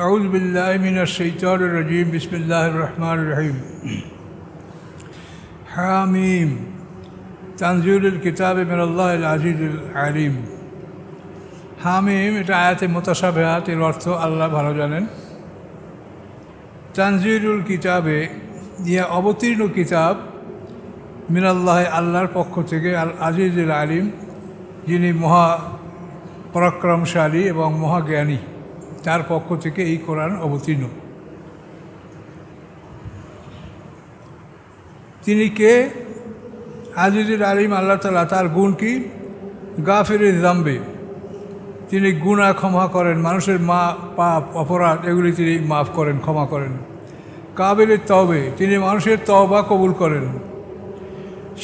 أعوذ بالله من الشيطان الرجيم بسم الله الرحمن الرحيم حاميم تنزيل الكتاب من الله العزيز العليم হামিম এটা আয়াতে মুতাশাবিহাত এর অর্থ আল্লাহ ভালো জানেন। তানজিলুল কিতাবে ইয়া অবতীর্ণ কিতাব মিনাল্লাহ আল্লাহর পক্ষ থেকে আল আজিজুল আলিম যিনি মহা পরাক্রমশালী এবং মহাজ্ঞানী, তার পক্ষ থেকে এই কোরআন অবতীর্ণ। তিনি কে? আজিজুল আলিম আল্লাহ তাআলা। তার গুণ কি? গাফিরুল যামবি, তিনি গুনাহ ক্ষমা করেন, মানুষের পাপ অপরাধ এগুলি তিনি মাফ করেন, ক্ষমা করেন। কাবিলের তওবে, তিনি মানুষের তওবা কবুল করেন।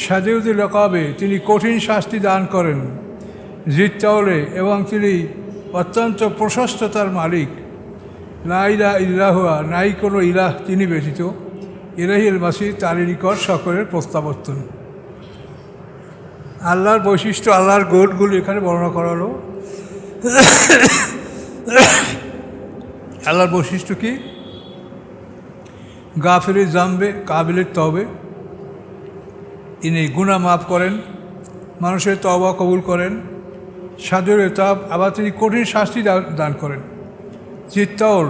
শাদীদুল ইকাবে, তিনি কঠিন শাস্তি দান করেন। জিত্তাউলে, এবং তিনি অত্যন্ত প্রশস্ততার মালিক। লা ইলাহা ইল্লাহুয়া, নাই কোনো ইলাহ তিনি ব্যতীত। ইলাহিল মাসির, তারই নিকট সকলের প্রত্যাবর্তন। আল্লাহর বৈশিষ্ট্য, আল্লাহর গুণগুলি এখানে বর্ণনা করা হলো। আল্লাহর বৈশিষ্ট্য কি? গাফিরুল যামবে, কাবিলের তওবে, তিনি গুনাহ মাফ করেন, মানুষের তওবা কবুল করেন। শাদীদুল ইকাব, আবার তিনি কঠিন শাস্তি দান করেন। জিত্তাউল,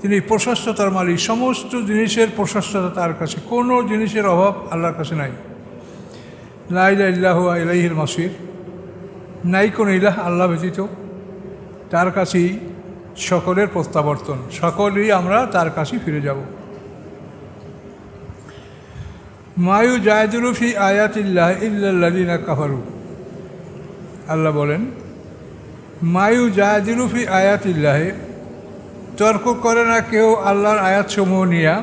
তিনি প্রশস্ততার মালিক, সমস্ত জিনিসের প্রশস্ততা তার কাছে, কোনো জিনিসের অভাব আল্লাহর কাছে নাই। লা ইলাহা ইল্লাহুয়া ইলাইহিল মাসির, নাই কোনো ইলাহ আল্লাহ ব্যতীত, তার কাছেই সকলের প্রত্যাবর্তন, সকলেই আমরা তার কাছেই ফিরে যাব। মায়ু জায়দুলু ফি আয়াতিল্লাহ ইল্লাল্লাযিনা কাফারু, আল্লাহ বলেন মায়ু জায়দুলু ফি আয়াতিল্লাহ, তর্ক করে না কেউ আল্লাহর আয়াতসমূহ নিয়া,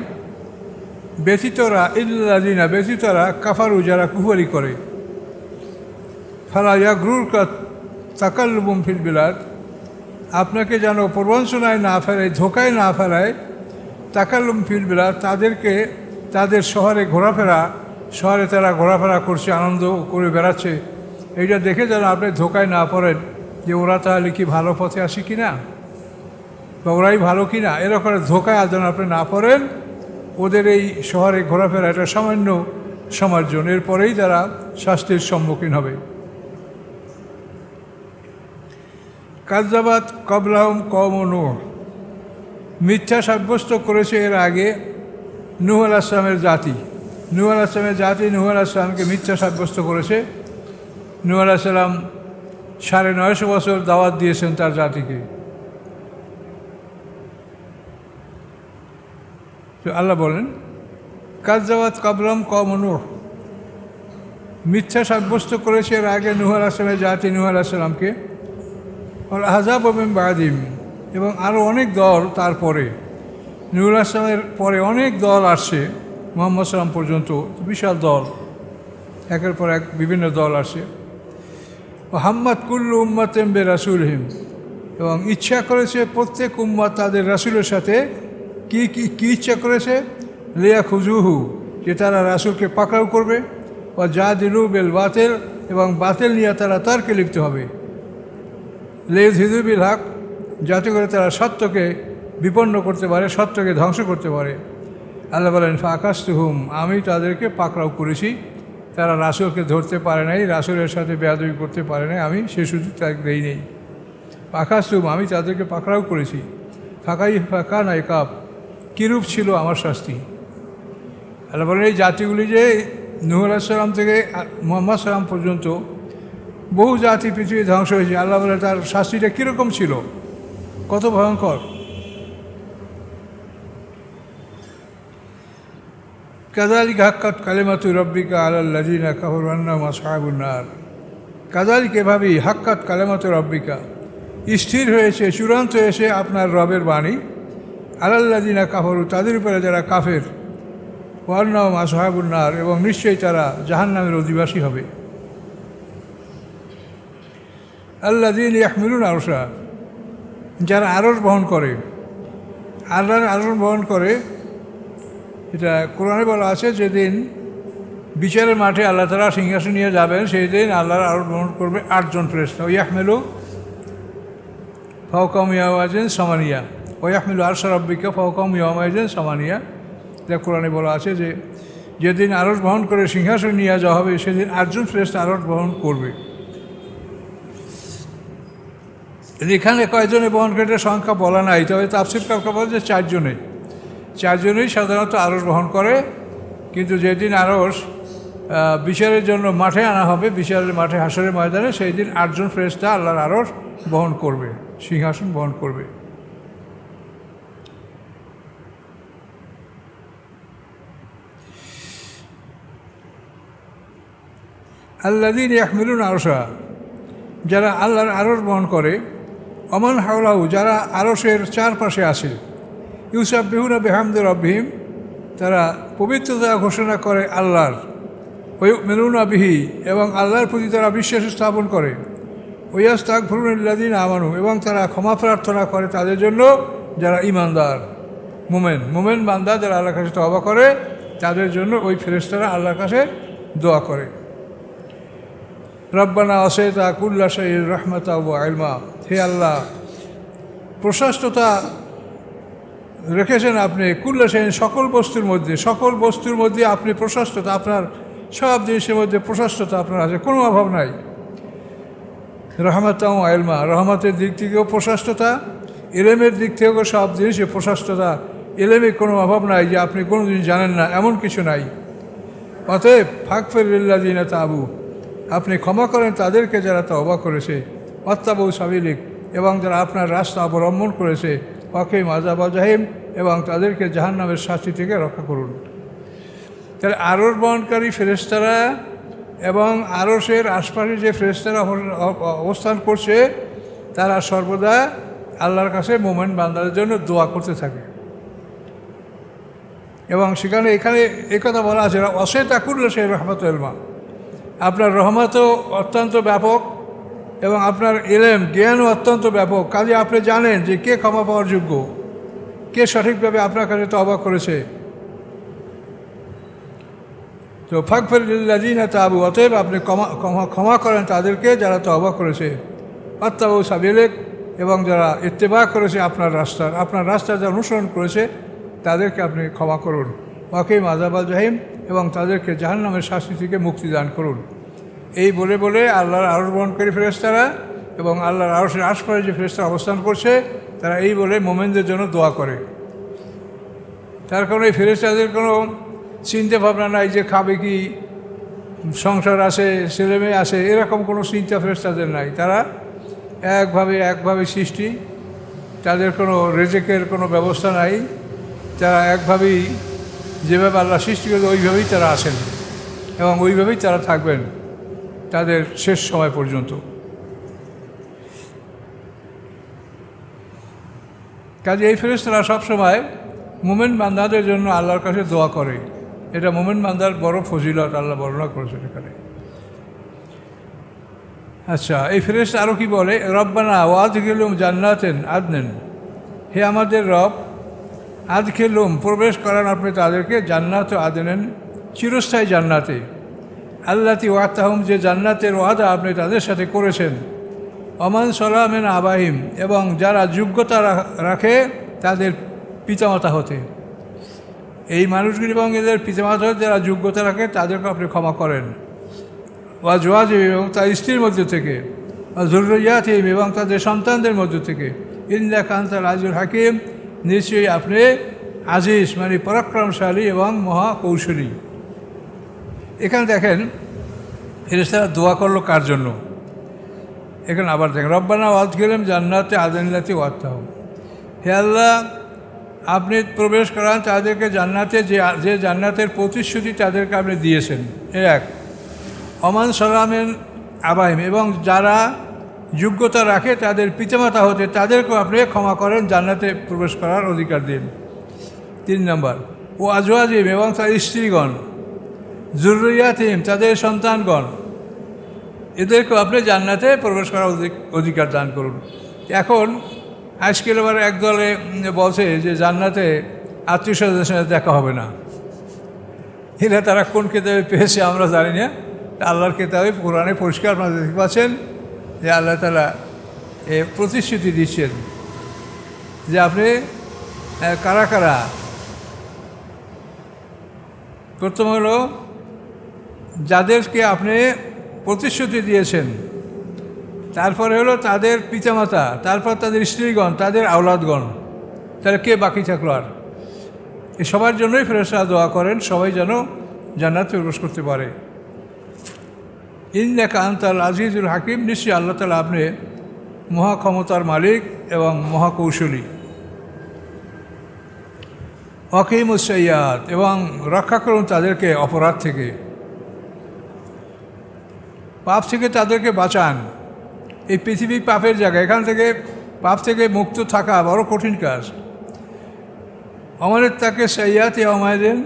ব্যতীতরা ইল্লাল্লাযিনা, ব্যতীতরা কাফারু, যারা কুফরি করে। ফালা ইয়াগরুরকা তাকাল্লুবুম ফিল বিলাদ, আপনাকে যেন প্রবঞ্চনায় না ফেরায়, ধোকায় না ফেরায়। তাকাল্লুম ফিল বিলাদ, তাদেরকে তাদের শহরে ঘোরাফেরা, শহরে তারা ঘোরাফেরা করছে, আনন্দ করে বেড়াচ্ছে, এইটা দেখে যেন আপনি ধোকায় না পড়েন যে ওরা তাহলে কি ভালো পথে আসে কি না, বা ওরাই ভালো কি না, এরকম ধোকায় যেন আপনি না পড়েন। ওদের এই শহরে ঘোরাফেরা এটা সামান্য সময়ের জন্য, এরপরেই তারা শাস্তির সম্মুখীন হবে। কাযযাবাত ক্বাবলাহুম কওমু নূহ, মিথ্যা সাব্যস্ত করেছে এর আগে নূহ আলাইহিস সালামের জাতি। নূহ আলাইহিস সালামের জাতি নূহ আলাইহিস সালামকে মিথ্যা সাব্যস্ত করেছে। নূহ আলাইহিস সালাম 950 বছর দাওয়াত দিয়েছেন তার জাতিকে। আল্লাহ বলেন কাযযাবাত ক্বাবলাহুম কওমু নূহ, মিথ্যা সাব্যস্ত করেছে এর আগে নূহ আলাইহিস সালামের জাতি নূহ আলাইহিস সালামকে। ওয়াল আহজাবু মিন বা'দিহিম, এবং আরও অনেক দল তারপরে, নূহ আলাইহিস সালামের পরে অনেক দল আসছে মুহাম্মদ সাল্লাম পর্যন্ত, বিশাল দল, একের পর এক বিভিন্ন দল আসে। ও হাম্মাত কুল্লু উম্মাতিন বিরাসূলিহিম, এবং ইচ্ছা করেছে প্রত্যেক উম্মত তাদের রাসূলের সাথে কি ইচ্ছা করেছে? লিয়াখুযুহু, যে তারা রাসূলকে পাকড়াও করবে। ও জাদিলু বিল বাতিল, এবং বাতিল নিয়ে তারা তর্কে লিপ্ত হবে। লিইউযহিরু বিল হক, যাতে করে তারা সত্যকে বিপন্ন করতে পারে, সত্যকে ধ্বংস করতে পারে। আল্লাহ বলেন ফাকাসতুহুম, আমি তাদেরকে পাকড়াও করেছি। তারা রাসূলকে ধরতে পারে নাই, রাসূলের সাথে বেয়াদবি করতে পারে নাই, আমি সে সুযোগ তাকে দেই নেই। ফাকাসতুহুম, আমি তাদেরকে পাকড়াও করেছি। ফাকানা ইকাব, কীরূপ ছিল আমার শাস্তি। আল্লাহ বলেন এই জাতিগুলি যে নূহ আলাইহিস সালাম থেকে মুহাম্মদ সাল্লাম পর্যন্ত বহু জাতি পৃথিবী ধ্বংস হয়েছে। আল্লাহ বলে তার শাস্তিটা কীরকম ছিল, কত ভয়ঙ্কর। কাযালিকা হাক্কাত কালিমাতু রাব্বিকা আলাল্লাযিনা কাফারু আন্নাহুম আসহাবুন নার, কাযালিকা, এভাবেই হাক্কাত কালিমাতু রাব্বিকা, স্থির হয়েছে, চূড়ান্ত হয়েছে আপনার রবের বাণী, আলাল্লাযিনা কাফারু, তাদের উপরে যারা কাফের, ওয়া আন্নাহুম আসহাবুন নার, এবং নিশ্চয়ই তারা জাহান্নামের অধিবাসী হবে। আল্লাযিনা ইয়াহমিলুনা আরশা, যারা আরশ বহন করে, আল্লাহর আরশ বহন করে। এটা কোরআনে বলা আছে যেদিন বিচারের মাঠে আল্লাহ তাআলা সিংহাসন নিয়ে যাবেন, সেই দিন আল্লাহর আরশ বহন করবে 8 জন ফেরেশতা। ইয়াহমিলু ফাওকাহুম ইয়াওমাইযিন সামানিয়া, ওয়াহমিলু আরশা রাব্বিকা ফাওকাহুম ইয়াওমাইযিন সামানিয়া। এটা কোরআনে বলা আছে যে যেদিন আরশ বহন করে সিংহাসন নিয়ে যাওয়া হবে সেদিন 8 জন ফেরেশতা আরশ বহন করবে। এখানে কয়জনে বহন করে এটা সংখ্যা বলা নাই, তবে তাফসীরকাররা বলে যে 4 জনেই সাধারণত আরশ বহন করে। কিন্তু যেদিন আরশ বিচারের জন্য মাঠে আনা হবে, বিচারের মাঠে হাসরের ময়দানে, সেই দিন 8 জন ফেরেশতা আল্লাহর আরশ বহন করবে, সিংহাসন বহন করবে। আল্লাযীনা ইয়াহমিলুনা আরশা, যারা আল্লাহর আরশ বহন করে, ওমান হাওলাহু, যারা আরশের চারপাশে আসে, ইউসাব্বিহুনা বিহামদি রাব্বিহিম, তারা পবিত্রতা ঘোষণা করে আল্লাহর, ওয়ায়ুমিনুনা বিহি, এবং আল্লাহর প্রতি তারা বিশ্বাস স্থাপন করে, ওয়াস্তাগফিরুনা লিল্লাযীনা আমানু, এবং তারা ক্ষমা প্রার্থনা করে তাদের জন্য যারা ঈমানদার মুমিন বান্দা যারা আল্লাহর কাছে তওবা করে তাদের জন্য ওই ফেরেশতারা আল্লাহর কাছে দোয়া করে। রব্বানা ওয়াসি'তা কুল্লা শাইইন রাহমাতাও ওয়া ইলমা, হে আল্লাহ, প্রশস্ততা রেখেছেন আপনি কুল্লা শাইইন, সকল বস্তুর মধ্যে আপনি প্রশস্ততা, আপনার সব জিনিসের মধ্যে প্রশস্ততা আপনার আছে, কোনো অভাব নাই। রাহমাতাও ওয়া ইলমা, রহমতের দিক থেকেও প্রশস্ততা, ইলমের দিক থেকেও সব জিনিসে প্রশস্ততা, ইলমে কোনো অভাব নাই যে আপনি কোনো জিনিস জানেন না, এমন কিছু নাই। অতএব ফাগফির লিল্লাযীনা তাবু, আপনি ক্ষমা করেন তাদেরকে যারা তওবা করেছে, ওয়াত্তাবউ সাবিলিক, এবং যারা আপনার রাস্তা অবলম্বন করেছে, ওয়াকিম আযাবাল জাহিম, এবং তাদেরকে জাহান্নামের শাস্তি থেকে রক্ষা করুন। তাহলে আরশ বহনকারী ফেরেশতারা এবং আরশের আশপাশে যে ফেরেশতারা অবস্থান করছে তারা সর্বদা আল্লাহর কাছে মুমিন বান্দাদের জন্য দোয়া করতে থাকে। এবং সেখানে এখানে একথা বলা আছে, ওয়াসি'তা কুল্লা শাইইন রাহমাতাও ওয়া ইলমা, আপনার রহমতও অত্যন্ত ব্যাপক এবং আপনার ইলম জ্ঞানও অত্যন্ত ব্যাপক। কাজে আপনি জানেন যে কে ক্ষমা পাওয়ার যোগ্য, কে সঠিকভাবে আপনার কাছে তওবা করেছে। তো ফাগফির লিল্লাযীনা তাবু, অতএব আপনি ক্ষমা করেন তাদেরকে যারা তওবা করেছে, ওয়াত্তাবউ সাবিলিক, এবং যারা ইত্তেবা করেছে আপনার রাস্তার যারা অনুসরণ করেছে তাদেরকে আপনি ক্ষমা করুন। ওয়াকিম আযাবাল জাহিম, এবং তাদেরকে জাহান্নামের শাস্তি থেকে মুক্তি দান করুন। এই বলে বলে আল্লাহর আরশ বহনকারী ফেরেশতারা এবং আল্লাহর আরশের আশপাশে যে ফেরেশতারা অবস্থান করছে তারা এই বলে মোমেনদের জন্য দোয়া করে। তার কারণে এই ফেরেশতাদের কোনো চিন্তা ভাবনা নাই যে খাবে কি, সংসার আছে, ছেলেমেয়ে আছে, এরকম কোনো চিন্তা ফেরেশতাদের নাই। তারা একভাবে সৃষ্টি, তাদের কোনো রেজেকের কোনো ব্যবস্থা নাই, তারা একভাবেই যেভাবে আল্লাহ সৃষ্টি করে ওইভাবেই তারা আছেন এবং ওইভাবেই তারা থাকবেন তাদের শেষ সময় পর্যন্ত। কাজে এই ফেরেশতারা সবসময় মুমিন বান্দাদের জন্য আল্লাহর কাছে দোয়া করে। এটা মুমিন বান্দার বড় ফজিলত, আল্লাহ বর্ণনা করেছেন এখানে। আচ্ছা, এই ফেরেশতা আরও কি বলে, রব্বানা ওয়াদখিলহুম জান্নাতিন আদনিন, হে আমাদের রব, আদখিলহুম প্রবেশ করান আপনি তাদেরকে জান্নাত আদনিন, চিরস্থায়ী জান্নাতে, আল্লাতি ওয়া'তাহুম, যে জান্নাতের ওয়াদা আপনি তাদের সাথে করেছেন, ওমান সালাহা মিন আবাহিম, এবং যারা যোগ্যতা রাখে তাদের পিতামাতা হতে, এই মানুষগুলি এবং এদের পিতামাতা হতে যারা যোগ্যতা রাখে তাদেরকে আপনি ক্ষমা করেন। ওয়া জওয়াজিহিম, এবং তার স্ত্রীর মধ্য থেকে, ওয়া যুররিয়াতিহিম, এবং তাদের সন্তানদের মধ্য থেকে, ইন্নাকা আনতাল আজিজুল হাকিম, নিশ্চয়ই আপনি আজিজ মানে পরাক্রমশালী এবং মহাকৌশলী। এখানে দেখেন ফেরেশতারা দোয়া করলো কার জন্য, এখানে আবার দেখেন রব্বানা ওয়াদখিলহুম জান্নাতে আদনিল্লাতি ওয়া'তাহুম, হে আল্লাহ আপনি প্রবেশ করান তাদেরকে জান্নাতে, যে জান্নাতের প্রতিশ্রুতি তাদেরকে আপনি দিয়েছেন। এক, ওমান সালাহা মিন আবাহিম, এবং যারা যোগ্যতা রাখে তাদের পিতামাতা হতে তাদেরকেও আপনি ক্ষমা করেন, জান্নাতে প্রবেশ করার অধিকার দিন। 3 নম্বর, ও আজওয়াজিহিম, এবং তার স্ত্রীগণ, যুররিয়াতিহিম, তাদের সন্তানগণ, এদেরকেও আপনি জান্নাতে প্রবেশ করার অধিকার দান করুন। এখন আজকাল এবার একদলে বলছে যে জান্নাতে আত্মীয় স্বজনের সাথে দেখা হবে না। এরা তারা কোন কেতাবে পেয়েছে আমরা জানি না, আল্লাহর কেতাবে কোরআনে পরিষ্কার আপনারা দেখতে পাচ্ছেন যে আল্লাহ তাআলা প্রতিশ্রুতি দিচ্ছেন যে আপনি কারা কারা। প্রথম হলো যাদেরকে আপনি প্রতিশ্রুতি দিয়েছেন, তারপরে হলো তাদের পিতামাতা, তারপর তাদের স্ত্রীগণ, তাদের আওলাদগণ, তাহলে কে বাকি থাকলো আর? এই সবার জন্যই ফেরেশতারা দোয়া করেন সবাই যেন জান্নাতে প্রবেশ করতে পারে। ইন্নাকা আনতাল আজিজুল হাকিম, নিশ্চয়ই আল্লাহ তাআলা আপনি মহাক্ষমতার মালিক এবং মহাকৌশলী। ওয়াকিমুস সাইয়্যাত, এবং রক্ষা করুন তাদেরকে অপরাধ থেকে, পাপ থেকে তাদেরকে বাঁচান। এই পৃথিবী পাপের জায়গা, এখান থেকে পাপ থেকে মুক্ত থাকা বড় কঠিন কাজ। আমাদের তাকে সাইয়্যাত ইয়াউমাইদিন,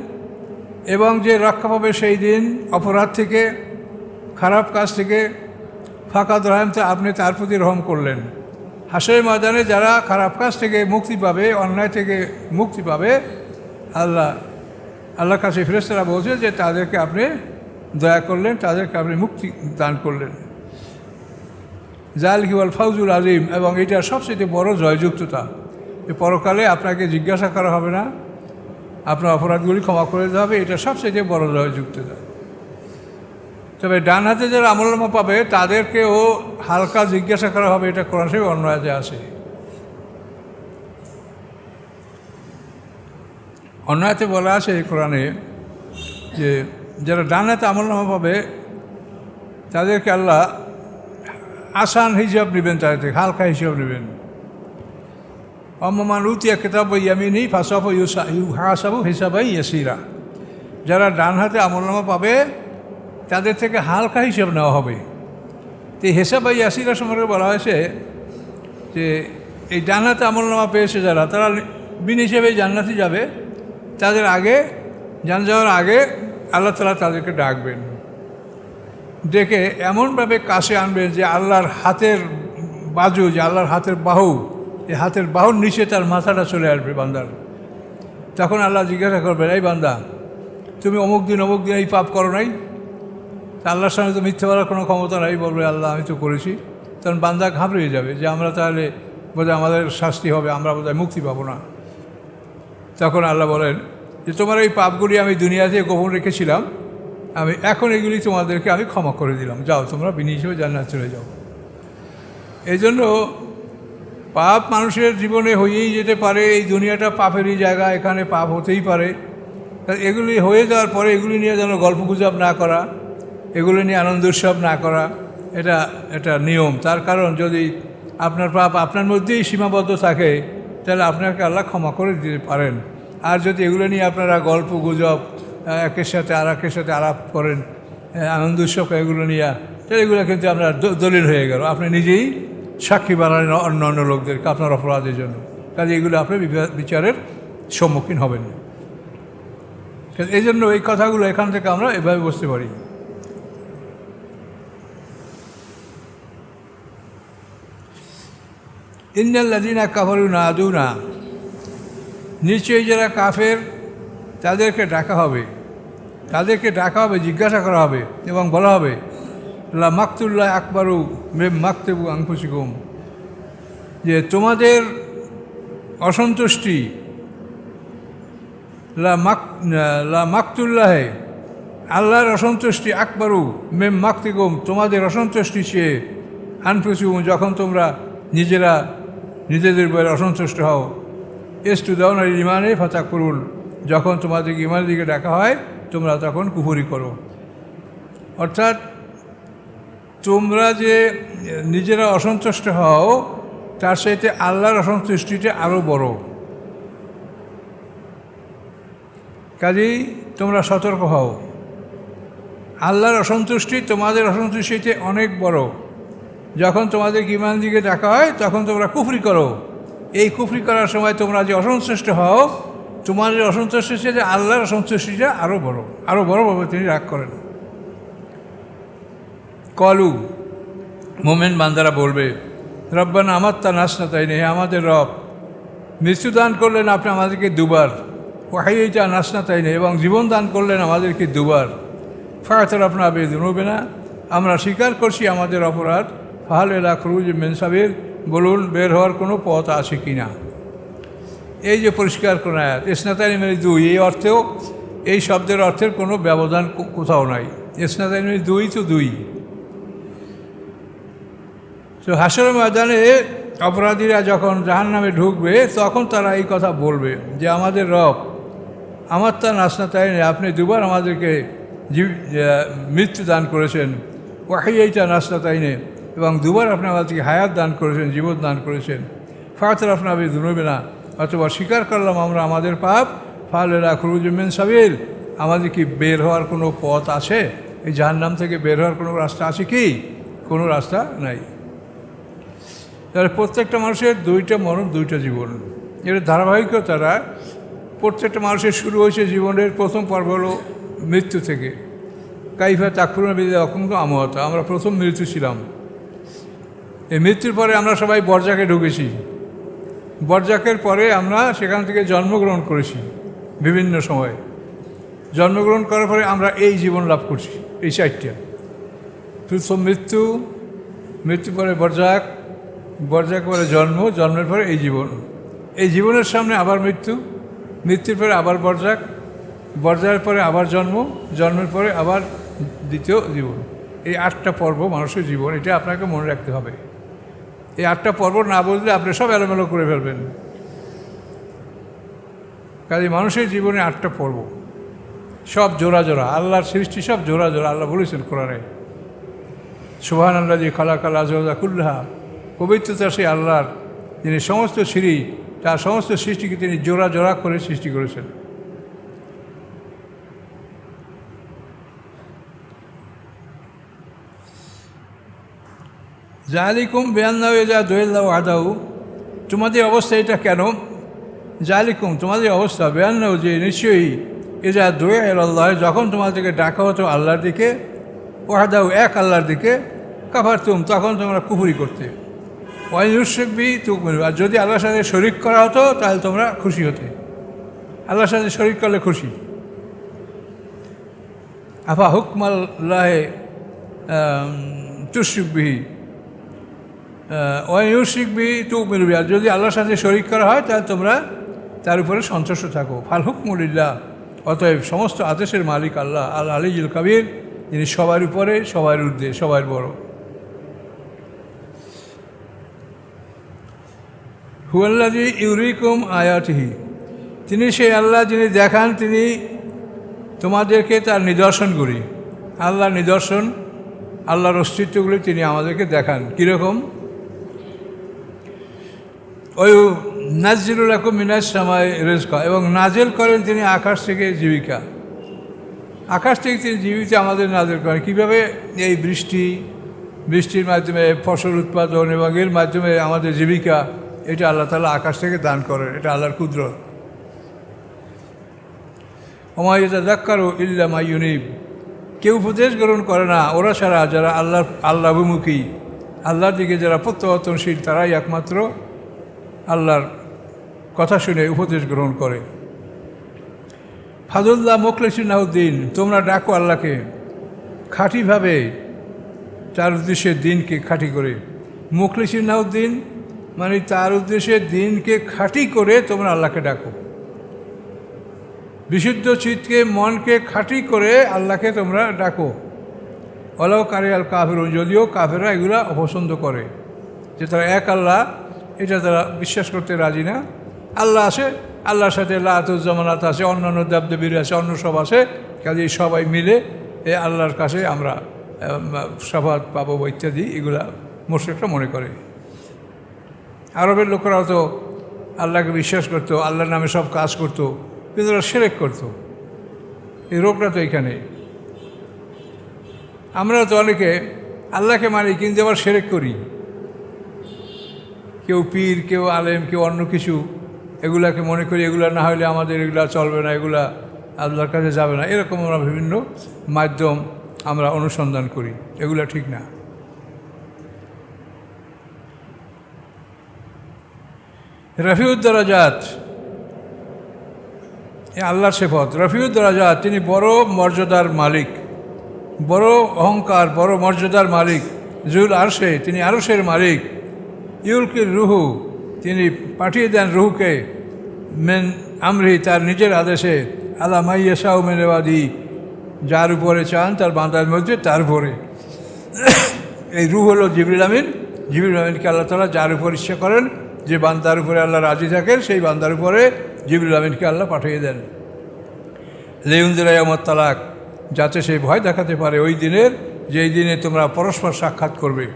এবং যে রক্ষা পাবে সেই দিন অপরাধ থেকে, খারাপ কাজ থেকে। ফাকাদ রাহমতা, আপনি তার প্রতি রহম করলেন। হাসরের ময়দানে যারা খারাপ কাজ থেকে মুক্তি পাবে, অন্যায় থেকে মুক্তি পাবে, আল্লাহর কাছে ফেরেশতারা বলছে যে তাদেরকে আপনি দয়া করলেন, তাদেরকে আপনি মুক্তি দান করলেন। জালিকা ওয়াল ফাউজুল আযীম, এবং এটা সবচেয়ে বড় জয়যুক্ততা। পরকালে আপনাকে জিজ্ঞাসা করা হবে না, আপনার অপরাধগুলি ক্ষমা করে দেওয়া হবে, এটা সবচেয়ে বড় জয়যুক্ততা। তবে ডান হাতে যারা আমলনামা পাবে তাদেরকেও হালকা জিজ্ঞাসা করা হবে, এটা কোরআন শরীফে অন্য আয়াতে আছে। অন্য আয়াতে বলা আছে কোরআনে যে যারা ডান হাতে আমলনামা পাবে তাদেরকে আল্লাহ আসান হিসাব নেবেন, তাদের থেকে হালকা হিসাব নেবেন। অম্মান উতিয়া কিতাব ইয়ামিনি ফাসাফা ইউহাসাবু হিসাবাই ইয়াসিরা, যারা ডান হাতে আমলনামা পাবে তাদের থেকে হালকা হিসাব নেওয়া হবে। তো হিসাবাই ইয়াসিরা সম্পর্কে বলা হয়েছে যে এই ডান হাতে আমলনামা পেয়েছে যারা, তারা বিন হিসেবে জান্নাতে যাবে। তাদের আগে যাওয়ার আগে আল্লাহ তাআলা তাদেরকে ডাকবেন, ডেকে এমনভাবে কাছে আনবেন যে আল্লাহর হাতের বাজু, যে আল্লাহর হাতের বাহু, এই হাতের বাহুর নিচে তার মাথাটা চলে আসবে বান্দার। তখন আল্লাহ জিজ্ঞাসা করবেন, এই বান্দা তুমি অমুক দিন এই পাপ করো নাই? তা আল্লাহর সামনে তো মিথ্যে বলার কোনো ক্ষমতা নাই, বলবে আল্লাহ আমি তো করেছি। তখন বান্দা ঘাবড়িয়ে যাবে যে আমরা তাহলে বোধহয় আমাদের শাস্তি হবে, আমরা বোধহয় মুক্তি পাবো না। তখন আল্লাহ বলেন যে তোমার এই পাপগুলি আমি দুনিয়াতে গোপন রেখেছিলাম, আমি এখন এগুলি তোমাদেরকে আমি ক্ষমা করে দিলাম, যাও তোমরা বিনি হিসেবে জান্নাতে চলে যাও। এই জন্য পাপ মানুষের জীবনে হয়েই যেতে পারে, এই দুনিয়াটা পাপেরই জায়গা, এখানে পাপ হতেই পারে। এগুলি হয়ে যাওয়ার পরে এগুলি নিয়ে যেন গল্পগুজব না করা, এগুলি নিয়ে আনন্দ উৎসব না করা, এটা নিয়ম। তার কারণ যদি আপনার পাপ আপনার মধ্যেই সীমাবদ্ধ থাকে তাহলে আপনাকে আল্লাহ ক্ষমা করে দিতে পারেন। আর যদি এগুলো নিয়ে আপনারা গল্প গুজব একের সাথে আর একের সাথে আলাপ করেন, আনন্দ উৎসব এগুলো নিয়ে, তাহলে এগুলো কিন্তু আপনার দলিল হয়ে গেল, আপনি নিজেই সাক্ষী বানালেন অন্য লোকদেরকে আপনার অপরাধের জন্য। কাজে এগুলো আপনি বিচারের সম্মুখীন হবেন। এই জন্য এই কথাগুলো এখান থেকে আমরা এভাবে বুঝতে পারি। ইন্নাল্লাযীনা কাফারু নাদুনা, নিশ্চয়ই যারা কাফের তাদেরকে ডাকা হবে, জিজ্ঞাসা করা হবে এবং বলা হবে লা মাকতুল্লাহ আকবারু মিম মাকতুবু আনফুসিকুম, যে তোমাদের অসন্তুষ্টি, লা মাকতুল্লাহে, আল্লাহর অসন্তুষ্টি, আকবারু মিম মাকতিকুম, তোমাদের অসন্তুষ্টি চেয়ে, আনফুসিকুম, যখন তোমরা নিজেদের বইয়ের অসন্তুষ্ট হও, এস্তু দাউন আর ইমানে ফাতাক করুন, যখন তোমাদেরকে ইমানের দিকে ডাকা হয় তোমরা তখন কুফরি করো। অর্থাৎ তোমরা যে নিজেরা অসন্তুষ্ট হও তার সাথে আল্লাহর অসন্তুষ্টিটা আরও বড়। কাজেই তোমরা সতর্ক হও, আল্লাহর অসন্তুষ্টি তোমাদের অসন্তুষ্টিতে অনেক বড়। যখন তোমাদের ইমান দিকে ডাকা হয় তখন তোমরা কুফরি করো। এই কুফরি করার সময় তোমরা যে অসন্তুষ্ট হও, তোমাদের অসন্তুষ্টির সাথে আল্লাহর অসন্তুষ্টিটা আরও বড়ভাবে তিনি রাগ করেন। কলু, মোমেন বান্দারা বলবে, রব্বানা আমাত্তা নাসনা, তাই নেই আমাদের রব, মৃত্যু দান করলেন আপনি আমাদেরকে দুবার, ওয়াহিটা নাসনা, তাই নেই, এবং জীবন দান করলেন আমাদেরকে দুবার। ফায়াতের আপনার আবেদন হবে না, আমরা স্বীকার করছি আমাদের অপরাধ। ফাহাল এলা খরুজ মেন সাবিল, বলুন বের হওয়ার কোনো পথ আছে কি না। এই যে পরিষ্কার কোন আয়াত, ইসনাতাইনি মানে দুই, এই অর্থেও এই শব্দের অর্থের কোনো ব্যবধান কোথাও নাই। ইসনাতাইনি মানে দুই তো দুই। তো হাসরের ময়দানে অপরাধীরা যখন জাহান্নামে ঢুকবে তখন তারা এই কথা বলবে যে আমাদের রব, আমার তা নাসনাতাইনি, আপনি দুবার আমাদেরকে মৃত্যু দান করেছেন, ওয়াহিয়াইটা নাসনাতাইনে, এবং দুবার আপনি আমাদেরকে হায়াত দান করেছেন, জীবন দান করেছেন। ফাতর আপনি আবি ধুনবে না, অথবা স্বীকার করলাম আমরা আমাদের পাপ, ফালেরা খুরুজমিন সাবিল, আমাদের কি বের হওয়ার কোনো পথ আছে? এই জাহান্নাম থেকে বের হওয়ার কোনো রাস্তা আছে কি? কোনো রাস্তা নাই। তাহলে প্রত্যেকটা মানুষের দুইটা মরণ, দুইটা জীবন, এর ধারাবাহিকতারা প্রত্যেকটা মানুষের শুরু হয়েছে জীবনের প্রথম পর্ব হলো মৃত্যু থেকে। কাইফা তাকফুরুনা বিল্লাহি অকুন্ত আমওয়াতা, আমরা প্রথম মৃত্যু ছিলাম। এই মৃত্যুর পরে আমরা সবাই বরজাকে ঢুকেছি। বরজাকের পরে আমরা সেখান থেকে জন্মগ্রহণ করেছি বিভিন্ন সময়ে। জন্মগ্রহণ করার পরে আমরা এই জীবন লাভ করছি, এই চারটা। প্রথম মৃত্যু, মৃত্যু পরে বরজাক, বরজাক পরে জন্ম, জন্মের পরে এই জীবন। এই জীবনের সামনে আবার মৃত্যু, মৃত্যুর পরে আবার বরজাক, বরজাকের পরে আবার জন্ম, জন্মের পরে আবার দ্বিতীয় জীবন। এই 8টা পর্ব মানুষের জীবন, এটা আপনাকে মনে রাখতে হবে। এই 8টা পর্ব না বুঝলে আপনি সব এলোমেলো করে ফেলবেন। কাজে মানুষের জীবনে 8টা পর্ব, সব জোড়া জোড়া, আল্লাহর সৃষ্টি সব জোড়া জোড়া। আল্লাহ বলেছেন কোরআনে, সুবহানাল্লাহ জি খালাকাল আজওয়াজা কুল্লাহা, পবিত্রতা সেই আল্লাহর যিনি সমস্ত তার সমস্ত সৃষ্টিকে তিনি জোড়া জোড়া করে সৃষ্টি করেছেন। জালিকুম বেয়ান্নাউ যা দোয়েল্লাউ আদাউ, তোমাদের অবস্থা এটা কেন? জালিকুম তোমাদের অবস্থা, বেয়ান্নাউ যে নিশ্চয়ই, এ যা দোয়া আল্লাহ, যখন তোমাদেরকে ডাকা হতো আল্লাহর দিকে, ওয়াহাদাউ এক আল্লাহর দিকে, কাফারতুম তখন তোমরা কুফরি করতে, ওয়াইনুশরিকবি তুমিনু, আর যদি আল্লাহর সাথে শরিক করা হতো তাহলে তোমরা খুশি হতে। আল্লাহর সাথে শরিক করলে খুশি। আফা হুকমাল্লাহে তুশরিকবিহি ওয়াইনুশরিকবি তুমিনু, আর যদি আল্লাহর সাথে শরিক করা হয় তাহলে তোমরা তার উপরে সন্তুষ্ট থাকো। ফাল হুকমুলিল্লাহ, অতএব সমস্ত আদেশের মালিক আল্লাহ, আল আলিয়ুল কাবির, যিনি সবার উপরে, সবার ঊর্ধ্বে, সবার বড়। হুয়াল্লাযী ইউরিকুম আয়াতিহি, তিনি সেই আল্লাহ যিনি দেখান, তিনি তোমাদেরকে তার নিদর্শনগুলি, আল্লাহর নিদর্শন, আল্লাহর অস্তিত্বগুলি তিনি আমাদেরকে দেখান। কীরকম? ওই নাজিলুল লাকুম মিনাস সামাই রিজকা, এবং নাজেল করেন তিনি আকাশ থেকে জীবিকা। আকাশ থেকে তিনি জীবিকা আমাদের নাজেল করেন। কীভাবে? এই বৃষ্টির মাধ্যমে ফসল উৎপাদন এবং এর মাধ্যমে আমাদের জীবিকা, এটা আল্লাহ তাআলা আকাশ থেকে দান করেন। এটা আল্লাহর কুদরত। ওমা ইয়াতাযাক্কারু ইল্লা মা ইউনিব, কেউ উপদেশ গ্রহণ করে না ওরা ছাড়া যারা আল্লাহমুখী, আল্লাহর দিকে যারা প্রত্যাবর্তনশীল, তারাই একমাত্র আল্লাহর কথা শুনে উপদেশ গ্রহণ করে। ফাদুল্লাহ মুখলিসিন লাহুদ্দিন, তোমরা ডাকো আল্লাহকে খাঁটিভাবে, তার উদ্দেশ্যে দিনকে খাঁটি করে। মুখলিসিন লাহুদ্দিন মানে তার উদ্দেশ্যে দিনকে খাঁটি করে তোমরা আল্লাহকে ডাকো। বিশুদ্ধ চিত্তকে, মনকে খাঁটি করে আল্লাহকে তোমরা ডাকো। ওয়ালাউ কারিহাল কাফিরুন, যদিও কাফেররা এগুলা অপছন্দ করে, যে তারা এক আল্লাহ, এটা তারা বিশ্বাস করতে রাজি না। আল্লাহ আছে, আল্লাহর সাথে লাতুজ্জামানাত আছে, অন্যান্য দেবদেবীর আছে, অন্য সব আছে, কাজেই সবাই মিলে এই আল্লাহর কাছে আমরা শাফাত পাবো ইত্যাদি, এগুলা মুশরিকরা মনে করে। আরবের লোকেরাও তো আল্লাহকে বিশ্বাস করতো, আল্লাহর নামে সব কাজ করতো, কিন্তু ওরা শিরক করতো। এই রোগটা তো এখানে। আমরা তো অনেকে আল্লাহকে মানি কিন্তু আবার শিরক করি। কেউ পীর, কেউ আলেম, কেউ অন্য কিছু, এগুলাকে মনে করি এগুলা না হলে আমাদের এগুলা চলবে না, এগুলা আল্লাহর কাছে যাবে না। এরকম আমরা বিভিন্ন মাধ্যম আমরা অনুসন্ধান করি, এগুলা ঠিক না। রফিউদ্দারাজাত, আল্লাহর সিফত। রফিউদ্দারাজাত, তিনি বড় মর্যাদার মালিক, বড় অহংকার, বড় মর্যাদার মালিক। জুল আরশে, তিনি আরশের মালিক। ইউলকির রুহু, তিনি পাঠিয়ে দেন রুহুকে, মেন আমরি, তার নিজের আদেশে, আলা মাইয়াশাউ মিন ইবাদি, যার উপরে চান তার বান্দার মধ্যে, তার উপরে। এই রূহ হলো জিবরিল আমিন। জিবরিল আমিনকে আল্লাহ তাআলা যার উপর ইচ্ছা করেন, যে বান্দার উপরে আল্লাহ রাজি থাকেন, সেই বান্দার উপরে জিবরিল আমিনকে আল্লাহ পাঠিয়ে দেন। লিউনজিরা ইয়াউমাত তালাক, যাতে সেই ভয় দেখাতে পারে ওই দিনের, যেই দিনে তোমরা পরস্পর সাক্ষাৎ করবে।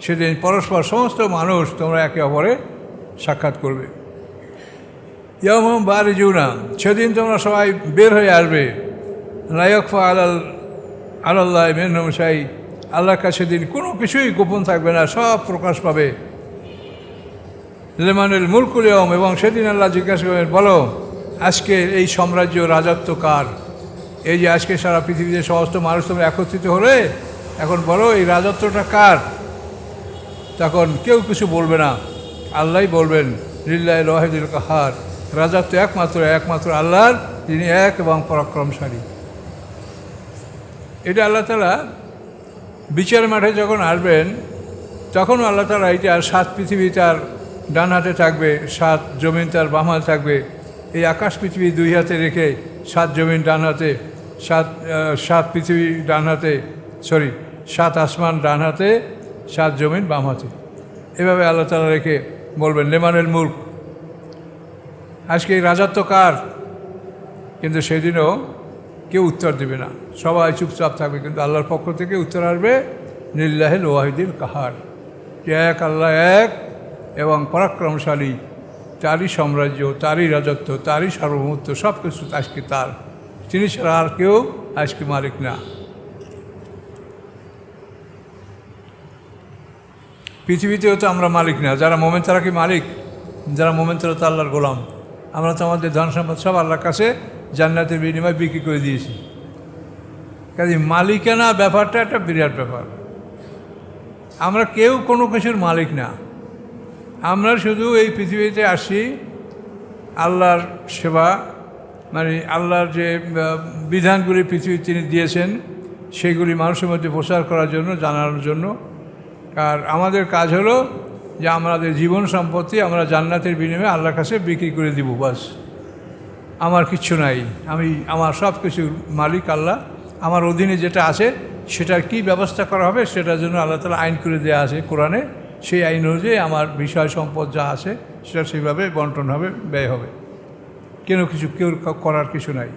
সেদিন পরস্পর সমস্ত মানুষ তোমরা একে অপরে সাক্ষাৎ করবে। ইয়াউমুম বারিজুনা, সেদিন তোমরা সবাই বের হয়ে আসবে। লা ইয়াখফা আলাল্লাহি মিনহুম শাই, আল্লাহর কাছে সেদিন কোনো কিছুই গোপন থাকবে না, সব প্রকাশ পাবে। লিমানিল মুলকুল ইয়াউম, এবং সেদিন আল্লাহ জিজ্ঞাসা করবেন, বলো আজকে এই সাম্রাজ্য রাজত্ব কার? এই যে আজকে সারা পৃথিবীতে সমস্ত মানুষ তোমরা একত্রিত হলে, এখন বলো এই রাজত্বটা কার? তখন কেউ কিছু বলবে না, আল্লাহই বলবেন, লিল্লাহিল ওয়াহিদুল কাহার, রাজত্ব একমাত্র আল্লাহর, তিনি এক এবং পরাক্রমশালী। এটা আল্লাহ তাআলা বিচার মাঠে যখন আসবেন, তখনও আল্লাহ তাআলা এইটা 7 পৃথিবী তার ডান হাতে থাকবে, 7 জমিন তার বাম হাতে থাকবে। এই আকাশ পৃথিবী 2 হাতে রেখে 7 জমিন ডান হাতে, 7 পৃথিবী ডান হাতে, 7 আসমান ডান হাতে, 7 জমিন বাম হাতে, এভাবে আল্লাহ তাআলা রেখে বলবেন লিমানিল মুলক, আজকে এই রাজত্ব কার? কিন্তু সেদিনও কেউ উত্তর দেবে না, সবাই চুপচাপ থাকবে। কিন্তু আল্লাহর পক্ষ থেকে উত্তর আসবে, লিল্লাহিল ওয়াহিদুল কাহার, এক আল্লাহ এক এবং পরাক্রমশালী, তারই সাম্রাজ্য, তারই রাজত্ব, তারই সার্বভৌমত্ব, সব কিছু আজকে তার, তিনি ছাড়া আর কেউ আজকে মালিক না। পৃথিবীতেও তো আমরা মালিক না, যারা মোমেন তারা কি মালিক? যারা মোমেন তারা তো আল্লাহর গোলাম। আমরা তো আমাদের ধন সম্পদ সব আল্লাহর কাছে জান্নাতের বিনিময়ে বিক্রি করে দিয়েছি। কাজে মালিকানা ব্যাপারটা একটা বিরাট ব্যাপার। আমরা কেউ কোনো কিছুর মালিক না, আমরা শুধু এই পৃথিবীতে আসি আল্লাহর সেবা, মানে আল্লাহর যে বিধানগুলি পৃথিবী তিনি দিয়েছেন সেগুলি মানুষের মধ্যে প্রচার করার জন্য, জানানোর জন্য। আর আমাদের কাজ হলো যে আমাদের জীবন সম্পত্তি আমরা জান্নাতের বিনিময়ে আল্লাহর কাছে বিক্রি করে দিব, বাস। আমার কিচ্ছু নাই, আমার সব কিছুর মালিক আল্লাহ। আমার অধীনে যেটা আছে সেটার কি ব্যবস্থা করা হবে সেটার জন্য আল্লাহ তাআলা আইন করে দেওয়া আছে কোরআনে। সেই আইন অনুযায়ী আমার বিষয় সম্পদ যা আছে সেটা সেইভাবে বন্টন হবে, ব্যয় হবে। কেউ করার কিছু নাই।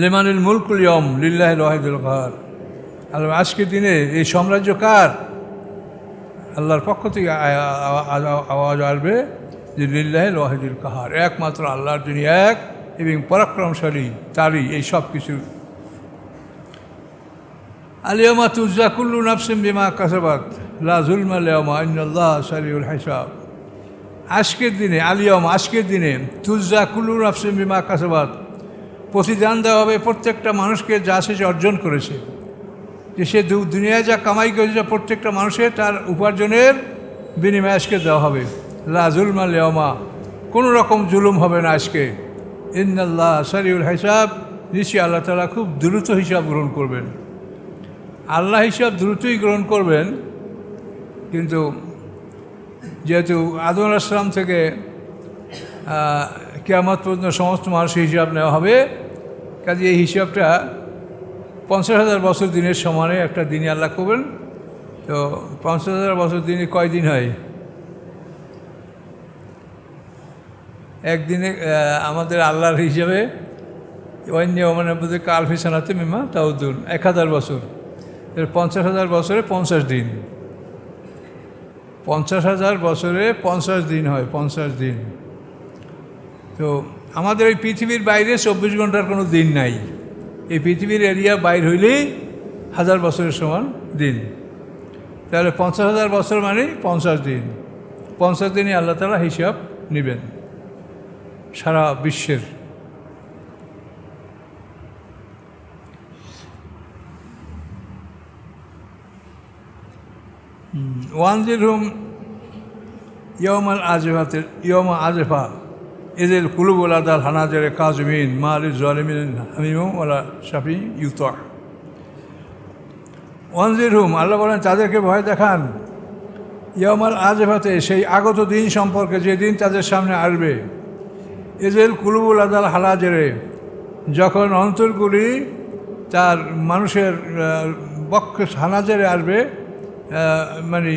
লিমানিল মুলকুল ইয়াউম লিল্লাহিল ওয়াহিদুল কাহার, আল্লাহ আজকের দিনে এই সাম্রাজ্য কার? আল্লাহর পক্ষ থেকে আওয়াজ আসবে যে লিল্লাহিল ওয়াহিদুল কাহার, একমাত্র আল্লাহর, যিনি এক এবং পরাক্রমশালী, তারই এই সব কিছু। আলিয়ামা তুজা কুল্লু নাফসিম বিমা কাসাবাত লা যুলমা আলিয়ামা ইন্নাল্লাহা সারিউল হিসাব। আজকের দিনে আজকের দিনে তুজা কুল্লু নাফসিম বিমা কাসাবাত, প্রতিদান দেওয়া হবে প্রত্যেকটা মানুষকে যা সে অর্জন করেছে। যে সে দুনিয়ায় যা কামাই করেছে প্রত্যেকটা মানুষের তার উপার্জনের বিনিময়ে আজকে দেওয়া হবে। লা যুলমা আলিয়ামা, কোনো রকম জুলুম হবে না আজকে। ইন্নাল্লাহা সারিউল হিসাব, নিশ্চয়ই আল্লাহ তাআলা খুব দ্রুত হিসাব গ্রহণ করবেন। আল্লাহ হিসাব দ্রুতই গ্রহণ করবেন, কিন্তু যেহেতু আদম আলাইহিস সালাম থেকে কিয়ামত পর্যন্ত সমস্ত মানুষের হিসাব নেওয়া হবে, কাজে এই হিসাবটা 50,000 বছর দিনের সমানে একটা দিনে আল্লাহ করবেন। তো 50,000 বছর দিনে কয় দিন হয়? একদিনে আমাদের আল্লাহর হিসাবে অন্য মানে কালফি সানাতে মিমা তাউদ্দুন, 1000 বছর, 50,000 বছরে 50 দিন, 50,000 বছরে 50 দিন হয়, 50 দিন। তো আমাদের এই পৃথিবীর বাইরে 24 ঘন্টার কোনো দিন নাই। এই পৃথিবীর এরিয়া বাইর হইলেই 1000 বছরের সমান দিন। তাহলে 50,000 বছর মানে 50 দিন। 50 দিনে আল্লাহ তাআলা হিসাব নেবেন সারা বিশ্বের। ওয়ানজিরহুম ইয়াউমাল আজফা ইযিল কুলুবু লাদাল হানাজির কাযিমিন মা লিয-যালিমিন হামিমুম ওয়ালা শাফি ইউতা। ওয়ানজিরহুম, আল্লাহ বলেন তাদেরকে ভয় দেখান, ইয়ামাল আজেফাতে, সেই আগত দিন সম্পর্কে, যে দিন তাদের সামনে আসবে। এজেল কুলুবুল আদাল হালাজেরে, যখন অন্তরগুলি তার মানুষের বক্ষ হানাজেরে আসবে, মানে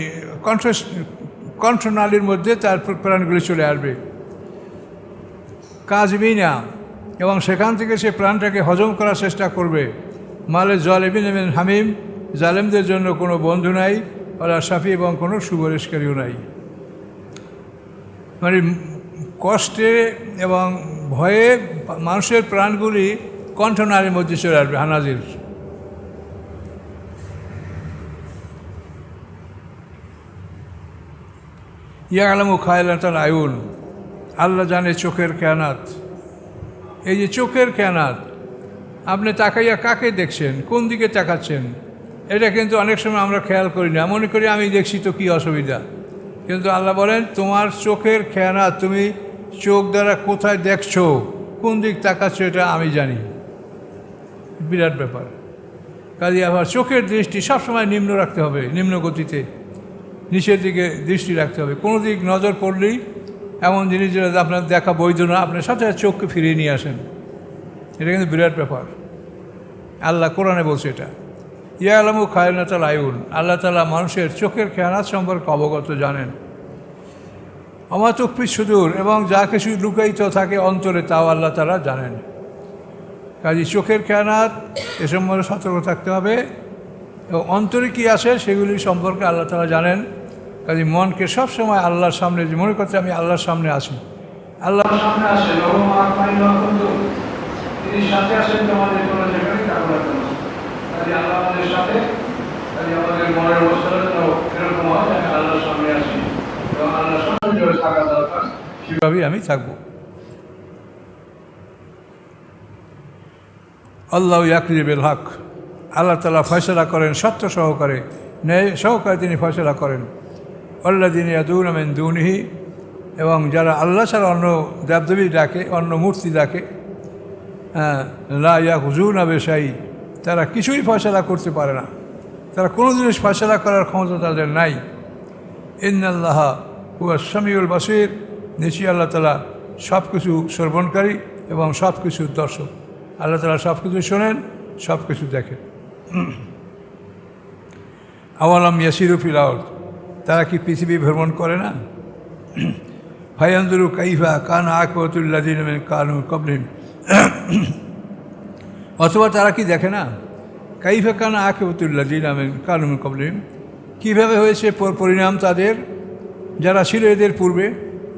কণ্ঠনালীর মধ্যে তার প্রাণগুলি চলে আসবে। কাজবিনা, এবং সেখান থেকে সে প্রাণটাকে হজম করার চেষ্টা করবে। মালে জালেমিন হামিম, জালেমদের জন্য কোনো বন্ধু নাই, ওরা সাফি, এবং কোনো সুপারিশকারীও নাই। মানে কষ্টে এবং ভয়ে মানুষের প্রাণগুলি কণ্ঠনালীর মধ্যে চলে আসবে, হানাজির। ইয়ালামু খায়লাতাল আয়ুন, আল্লাহ জানে চোখের খেয়ানাত। এই যে চোখের খেয়ানাত, আপনি তাকাইয়া কাকে দেখছেন, কোন দিকে তাকাচ্ছেন, এটা কিন্তু অনেক সময় আমরা খেয়াল করি না, মনে করি আমি দেখছি তো কী অসুবিধা। কিন্তু আল্লাহ বলেন তোমার চোখের খেয়ানাত, তুমি চোখ দ্বারা কোথায় দেখছো, কোন দিক তাকাচ্ছ, এটা আমি জানি। বিরাট ব্যাপার। কাজে আবার চোখের দৃষ্টি সবসময় নিম্ন রাখতে হবে, নিম্ন গতিতে, নিচের দিকে দৃষ্টি রাখতে হবে। কোনো দিক নজর পড়লেই এমন জিনিস যেটা আপনার দেখা বৈধ না, আপনার সাথে চোখকে ফিরিয়ে নিয়ে আসেন। এটা কিন্তু বিরাট ব্যাপার। আল্লাহ কোরআনে বলছে এটা, ইয়ালামু খায়নাতাল আয়ুন, আল্লাহ তাআলা মানুষের চোখের খেয়ানাত সম্পর্কে অবগত জানেন। আমা তুখফি সুদূর, এবং যা কিছু লুকায়িত থাকে অন্তরে, তাও আল্লাহ তাআলা জানেন। কাজে চোখের খেয়ানাত এ সম্পর্কে সতর্ক থাকতে হবে, এবং অন্তরে কী আসে সেগুলি সম্পর্কে আল্লাহ তাআলা জানেন। কাজে মনকে সবসময় আল্লাহর সামনে, যে মনে করতে আমি আল্লাহর সামনে আছি, আল্লাহর সামনে আসে, তিনি সাথে আসেন তোমাদের কোনো জায়গায় কামনা করুন। কাজে আল্লাহ আমাদের সাথে, কাজে আমাদের মনের অবস্থাটা যেন এরকম হয়, আমি আল্লাহর সামনে আসি এবং আল্লাহর সামনে থাকা দরকার, সেভাবেই আমি থাকবো। আল্লাহ ইয়াকরি বিল হক, আল্লাহ তাআলা ফয়সালা করেন সত্য সহকারে, ন্যায় সহকারে তিনি ফয়সালা করেন। আল্লাযীনা ইয়াদউনা মিন দুনিহি, এবং যারা আল্লাহ ছাড়া অন্য দেবদেবী ডাকে, অন্য মূর্তি ডাকে, লা ইয়াখুজুনা বিশাই, তারা কিছুই ফয়সালা করতে পারে না, তারা কোনো জিনিস ফয়সালা করার ক্ষমতা তাদের নাই। ইন্নাল্লাহা হুয়াস সামিউল বাসীর, নিশ্চয়ই আল্লাহ তাআলা সব কিছু শ্রবণকারী এবং সব কিছুর দর্শক। আল্লাহ তাআলা সব কিছু শোনেন, সব কিছু দেখেন। আওয়ালাম ইয়াসিরু ফিল আরদ, তারা কি পৃথিবী ভ্রমণ করে না? ফায়ানজুরু কাইফা কানা আকিবাতুল লাযিনা মিন কানু ক্বাবলিহিম, অথবা তারা কি দেখে না, কাইফা কানা আকিবাতুল লাযিনা মিন কানু ক্বাবলিহিম, কীভাবে হয়েছে পরিণাম তাদের, যারা ছিল এদের পূর্বে,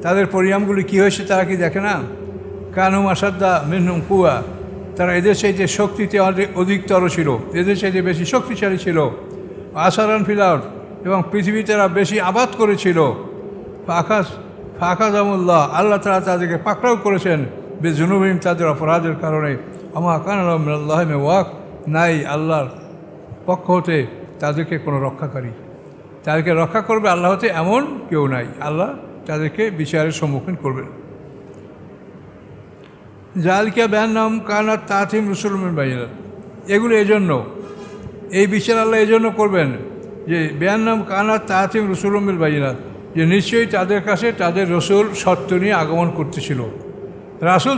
তাদের পরিণামগুলি কী হয়েছে তারা কি দেখে না? কানু আসাদ্দা মিনহুম কুওয়া, তারা এদের চাইতে শক্তিতে অধিকতর ছিল, এদের চাইতে বেশি শক্তিশালী ছিল। আসারান ফিল আরদ, এবং পৃথিবী তারা বেশি আবাদ করেছিল। ফাখাযাহুমুল্লাহ, আল্লাহ তাআলা তাদেরকে পাকড়াও করেছেন, বিযুনুবিহিম, তাদের অপরাধের কারণে। আমা কানা লাহুম মিনাল্লাহি মিন ওয়াক, নাই আল্লাহর পক্ষ হতে তাদেরকে কোনো রক্ষাকারী, তাদেরকে রক্ষা করবে আল্লাহ হতে এমন কেউ নাই। আল্লাহ তাদেরকে বিচারের সম্মুখীন করবেন। জালিকা বিআন্নাহুম কানাত তা'তিহিম রুসুলুহুম বিল বায়িনাত, এগুলো এজন্য, এই বিচার আল্লাহ এজন্য করবেন যে বিআন্নাহুম কানাত তা'তিহিম রুসুলুহুম বিল বায়িনাত, যে নিশ্চয়ই তাদের কাছে তাদের রসুল সত্য নিয়ে আগমন করতেছিল। রাসূল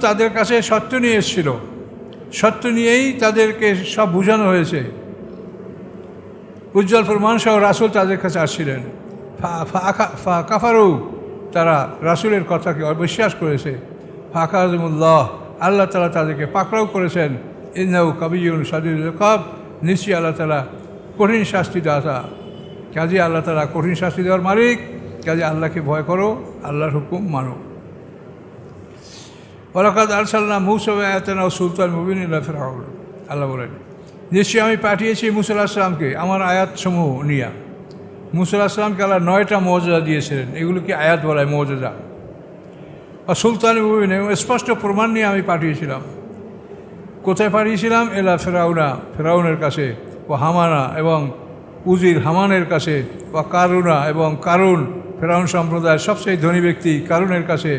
তাদের কাছে সত্য নিয়ে এসেছিল, সত্য নিয়েই তাদেরকে সব বোঝানো হয়েছে। উজ্জ্বল প্রমাণ সহ রাসূল তাদের কাছে আসছিলেন। কাফারু, তারা রাসূলের কথাকে অবিশ্বাস করেছে। ফাখাযাহুমুল্লাহ, আল্লাহ তাআলা তাদেরকে পাকড়াও করেছেন। ইন্নাহু কাবিয়্যুন শাদীদুল ইকাব, নিশ্চয়ই আল্লাহ তাআলা কঠিন শাস্তি দাতা। কাজে আল্লাহ তাআলা কঠিন শাস্তি দেওয়ার মালিক, কাজে আল্লাহকে ভয় করো, আল্লাহর হুকুম মানো। ওয়ালাকাদ আরসালনা মূসা বিআয়াতিনা ওয়া সুলতানিন মুবিন ইলা ফিরআউন, আল্লাহ বলেন নিশ্চয়ই আমি পাঠিয়েছি মূসা আলাইহিস সালামকে আমার আয়াতসমূহ নিয়ে। মূসা আলাইহিস সালামকে আল্লাহ 9টা মুআজিজা দিয়েছিলেন, এগুলোকে আয়াত বলা হয়, মুআজিজা। আর সুলতানিন মুবিন, স্পষ্ট প্রমাণ নিয়ে আমি পাঠিয়েছিলাম। কোথায় পাঠিয়েছিলাম? এলা ফিরআউনা, ফিরআউনের কাছে, ও হামানা, এবং উজির হামানের কাছে, ও কারুনা, এবং কারুন, ফিরআউন সম্প্রদায়ের সবচেয়ে ধনী ব্যক্তি কারুনের কাছে।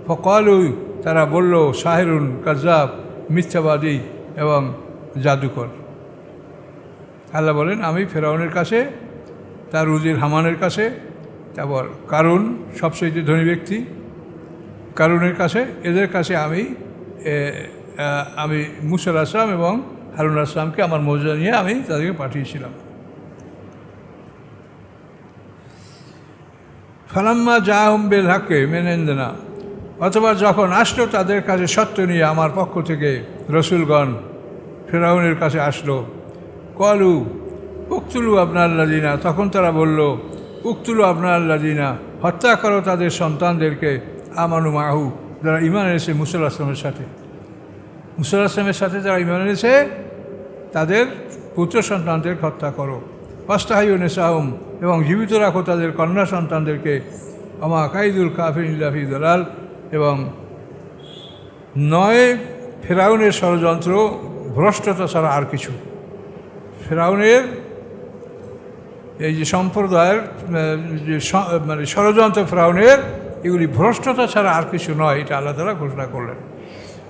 ফাকালু, তারা বলল, সাহিরুন কাযযাব, মিথ্যাবাদী এবং জাদুকর। আল্লাহ বলেন, আমি ফেরাউনের কাছে, তার উজির হামানের কাছে, তারপর কারুন সবচেয়ে ধনী ব্যক্তি, কারুনের কাছে, এদের কাছে আমি মুসা আলাইহিস সালাম এবং হারুন আলাইহিস সালামকে আমার মর্যাদা নিয়ে আমি তাদেরকে পাঠিয়েছিলাম। ফালাম্মা জাআহুম বিল হাক্কি মিন ইনদিনা, অথবা যখন আসলো তাদের কাছে সত্য নিয়ে আমার পক্ষ থেকে রসুলগণ ফেরাউনের কাছে আসলো, কলু উক্তুলু আবনাল্লাযিনা, তখন তারা বলল, উক্তুলু আবনাল্লাযিনা, হত্যা করো তাদের সন্তানদেরকে, আমানু মাহু, যারা ঈমান এনেছে মুসা আলাইহিস সালামের সাথে। মুসা আলাইহিস সালামের সাথে যারা ঈমান এনেছে তাদের পুত্র সন্তানদের হত্যা করো। ফাস্তাহিয়ু নিসাহুম, এবং জীবিত রাখো তাদের কন্যা সন্তানদেরকে। আমা কাইদুল কাফিরিন ইল্লা ফি দালাল, এবং নয় ফেরাউনের ষড়যন্ত্র ভ্রষ্টতা ছাড়া আর কিছু। ফেরাউনের এই যে সম্প্রদায়ের যে ষড়যন্ত্র ফেরাউনের, এগুলি ভ্রষ্টতা ছাড়া আর কিছু নয়, এটা আল্লাহ তাআলা ঘোষণা করলেন।